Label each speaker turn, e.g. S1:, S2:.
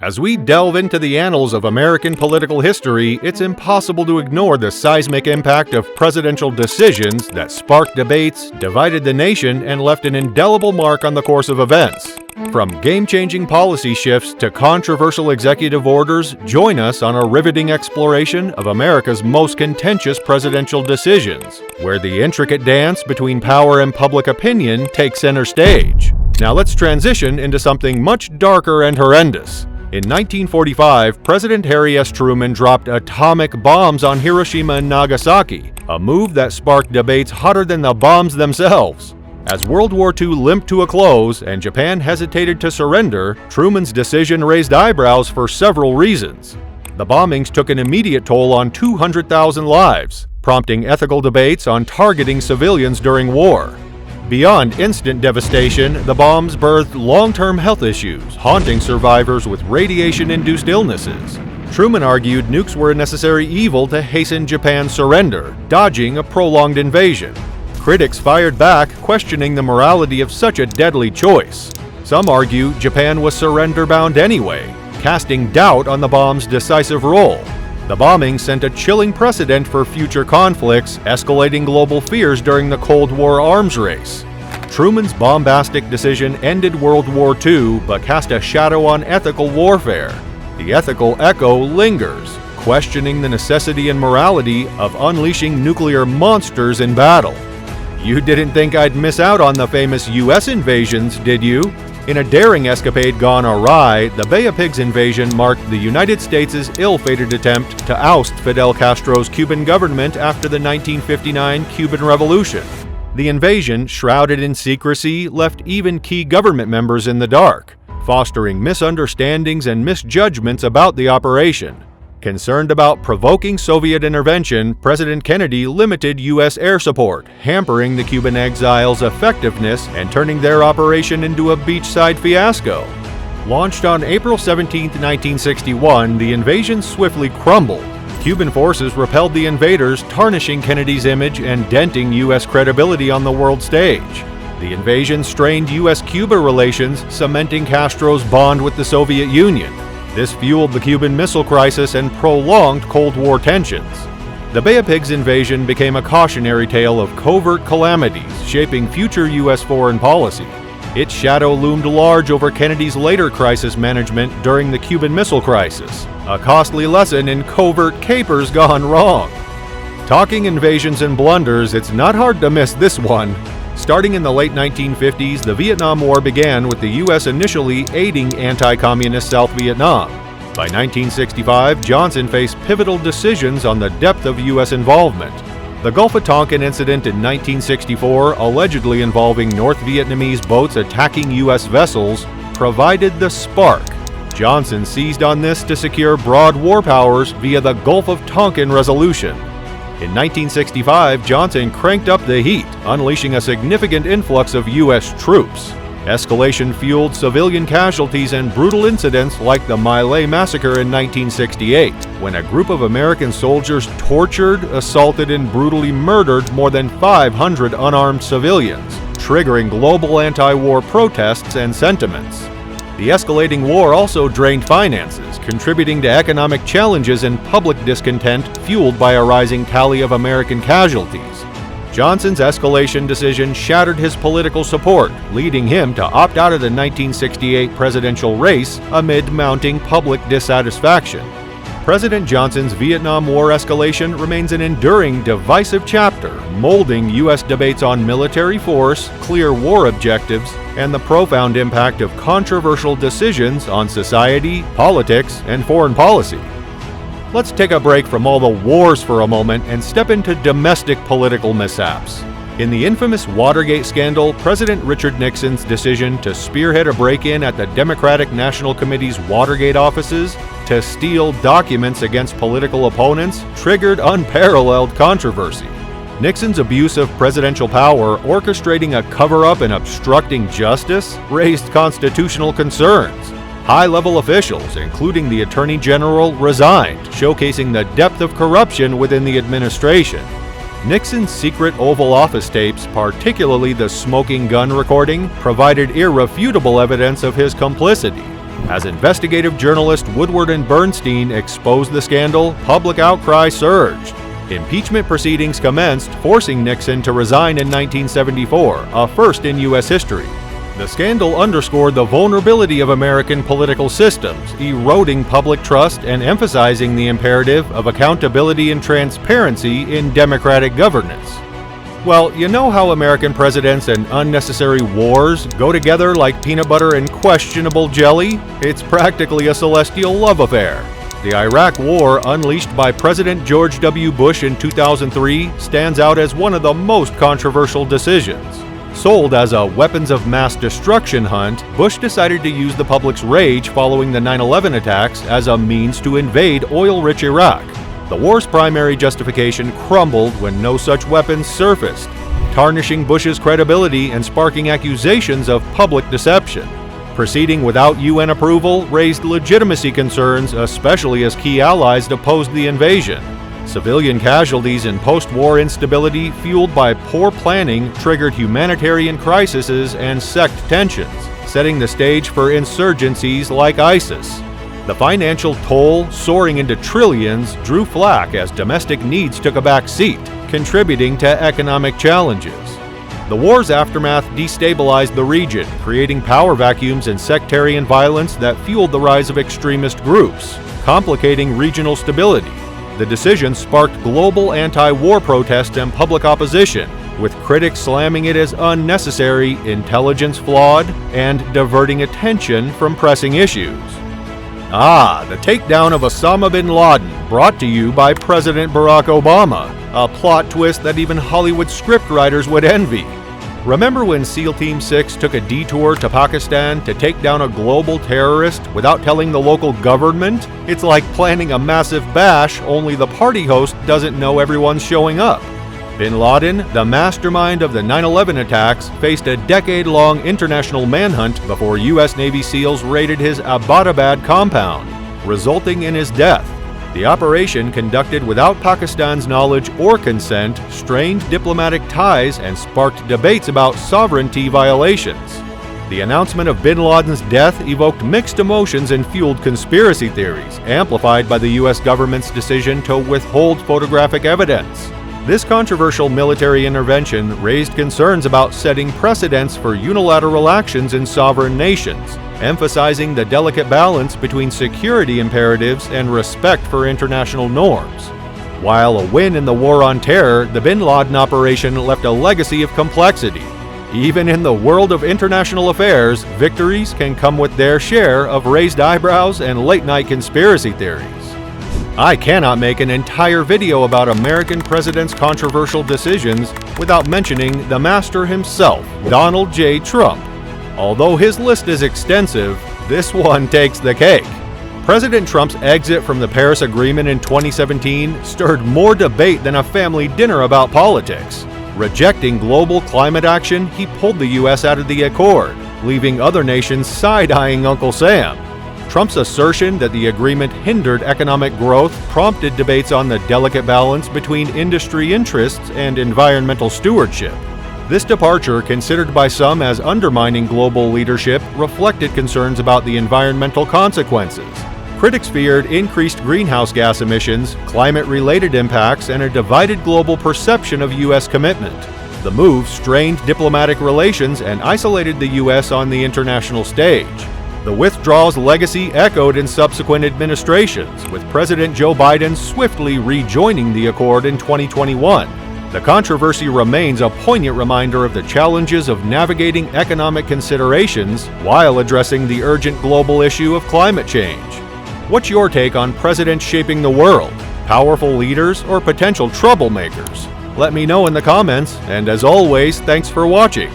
S1: As we delve into the annals of American political history, it's impossible to ignore the seismic impact of presidential decisions that sparked debates, divided the nation, and left an indelible mark on the course of events. From game-changing policy shifts to controversial executive orders, join us on a riveting exploration of America's most contentious presidential decisions, where the intricate dance between power and public opinion takes center stage. Now let's transition into something much darker and horrendous. In 1945, President Harry S. Truman dropped atomic bombs on Hiroshima and Nagasaki, a move that sparked debates hotter than the bombs themselves. As World War II limped to a close and Japan hesitated to surrender, Truman's decision raised eyebrows for several reasons. The bombings took an immediate toll on 200,000 lives, prompting ethical debates on targeting civilians during war. Beyond instant devastation, the bombs birthed long-term health issues, haunting survivors with radiation-induced illnesses. Truman argued nukes were a necessary evil to hasten Japan's surrender, dodging a prolonged invasion. Critics fired back, questioning the morality of such a deadly choice. Some argue Japan was surrender-bound anyway, casting doubt on the bomb's decisive role. The bombing sent a chilling precedent for future conflicts, escalating global fears during the Cold War arms race. Truman's bombastic decision ended World War II, but cast a shadow on ethical warfare. The ethical echo lingers, questioning the necessity and morality of unleashing nuclear monsters in battle. You didn't think I'd miss out on the famous U.S. invasions, did you? In a daring escapade gone awry, the Bay of Pigs invasion marked the United States' ill-fated attempt to oust Fidel Castro's Cuban government after the 1959 Cuban Revolution. The invasion, shrouded in secrecy, left even key government members in the dark, fostering misunderstandings and misjudgments about the operation. Concerned about provoking Soviet intervention, President Kennedy limited U.S. air support, hampering the Cuban exiles' effectiveness and turning their operation into a beachside fiasco. Launched on April 17, 1961, the invasion swiftly crumbled. Cuban forces repelled the invaders, tarnishing Kennedy's image and denting U.S. credibility on the world stage. The invasion strained U.S.-Cuba relations, cementing Castro's bond with the Soviet Union. This fueled the Cuban Missile Crisis and prolonged Cold War tensions. The Bay of Pigs invasion became a cautionary tale of covert calamities shaping future U.S. foreign policy. Its shadow loomed large over Kennedy's later crisis management during the Cuban Missile Crisis, a costly lesson in covert capers gone wrong. Talking invasions and blunders, it's not hard to miss this one. Starting in the late 1950s, the Vietnam War began with the U.S. initially aiding anti-communist South Vietnam. By 1965, Johnson faced pivotal decisions on the depth of U.S. involvement. The Gulf of Tonkin incident in 1964, allegedly involving North Vietnamese boats attacking U.S. vessels, provided the spark. Johnson seized on this to secure broad war powers via the Gulf of Tonkin Resolution. In 1965, Johnson cranked up the heat, unleashing a significant influx of U.S. troops. Escalation fueled civilian casualties and brutal incidents like the My Lai massacre in 1968, when a group of American soldiers tortured, assaulted, and brutally murdered more than 500 unarmed civilians, triggering global anti-war protests and sentiments. The escalating war also drained finances, contributing to economic challenges and public discontent fueled by a rising tally of American casualties. Johnson's escalation decision shattered his political support, leading him to opt out of the 1968 presidential race amid mounting public dissatisfaction. President Johnson's Vietnam War escalation remains an enduring, divisive chapter, molding U.S. debates on military force, clear war objectives, and the profound impact of controversial decisions on society, politics, and foreign policy. Let's take a break from all the wars for a moment and step into domestic political mishaps. In the infamous Watergate Scandal, President Richard Nixon's decision to spearhead a break-in at the Democratic National Committee's Watergate offices to steal documents against political opponents triggered unparalleled controversy. Nixon's abuse of presidential power, orchestrating a cover-up and obstructing justice, raised constitutional concerns. High-level officials, including the Attorney General, resigned, showcasing the depth of corruption within the administration. Nixon's secret Oval Office tapes, particularly the smoking gun recording, provided irrefutable evidence of his complicity. As investigative journalist Woodward and Bernstein exposed the scandal, public outcry surged. Impeachment proceedings commenced, forcing Nixon to resign in 1974, a first in U.S. history. The scandal underscored the vulnerability of American political systems, eroding public trust and emphasizing the imperative of accountability and transparency in democratic governance. Well, you know how American presidents and unnecessary wars go together like peanut butter and questionable jelly? It's practically a celestial love affair. The Iraq War, unleashed by President George W. Bush in 2003, stands out as one of the most controversial decisions. Sold as a weapons of mass destruction hunt, Bush decided to use the public's rage following the 9/11 attacks as a means to invade oil-rich Iraq. The war's primary justification crumbled when no such weapons surfaced, tarnishing Bush's credibility and sparking accusations of public deception. Proceeding without UN approval raised legitimacy concerns, especially as key allies opposed the invasion. Civilian casualties and post-war instability fueled by poor planning triggered humanitarian crises and sect tensions, setting the stage for insurgencies like ISIS. The financial toll, soaring into trillions, drew flack as domestic needs took a back seat, contributing to economic challenges. The war's aftermath destabilized the region, creating power vacuums and sectarian violence that fueled the rise of extremist groups, complicating regional stability. The decision sparked global anti-war protest and public opposition, with critics slamming it as unnecessary, intelligence flawed, and diverting attention from pressing issues. The takedown of Osama bin Laden, brought to you by President Barack Obama, a plot twist that even Hollywood scriptwriters would envy. Remember when SEAL Team 6 took a detour to Pakistan to take down a global terrorist without telling the local government? It's like planning a massive bash, only the party host doesn't know everyone's showing up. Bin Laden, the mastermind of the 9/11 attacks, faced a decade-long international manhunt before U.S. Navy SEALs raided his Abbottabad compound, resulting in his death. The operation, conducted without Pakistan's knowledge or consent, strained diplomatic ties and sparked debates about sovereignty violations. The announcement of bin Laden's death evoked mixed emotions and fueled conspiracy theories, amplified by the U.S. government's decision to withhold photographic evidence. This controversial military intervention raised concerns about setting precedents for unilateral actions in sovereign nations, emphasizing the delicate balance between security imperatives and respect for international norms. While a win in the war on terror, the bin Laden operation left a legacy of complexity. Even in the world of international affairs, victories can come with their share of raised eyebrows and late-night conspiracy theories. I cannot make an entire video about American presidents' controversial decisions without mentioning the master himself, Donald J. Trump. Although his list is extensive, this one takes the cake. President Trump's exit from the Paris Agreement in 2017 stirred more debate than a family dinner about politics. Rejecting global climate action, he pulled the U.S. out of the accord, leaving other nations side-eyeing Uncle Sam. Trump's assertion that the agreement hindered economic growth prompted debates on the delicate balance between industry interests and environmental stewardship. This departure, considered by some as undermining global leadership, reflected concerns about the environmental consequences. Critics feared increased greenhouse gas emissions, climate-related impacts, and a divided global perception of U.S. commitment. The move strained diplomatic relations and isolated the U.S. on the international stage. The withdrawal's legacy echoed in subsequent administrations, with President Joe Biden swiftly rejoining the accord in 2021. The controversy remains a poignant reminder of the challenges of navigating economic considerations while addressing the urgent global issue of climate change. What's your take on presidents shaping the world? Powerful leaders or potential troublemakers? Let me know in the comments, and as always, thanks for watching.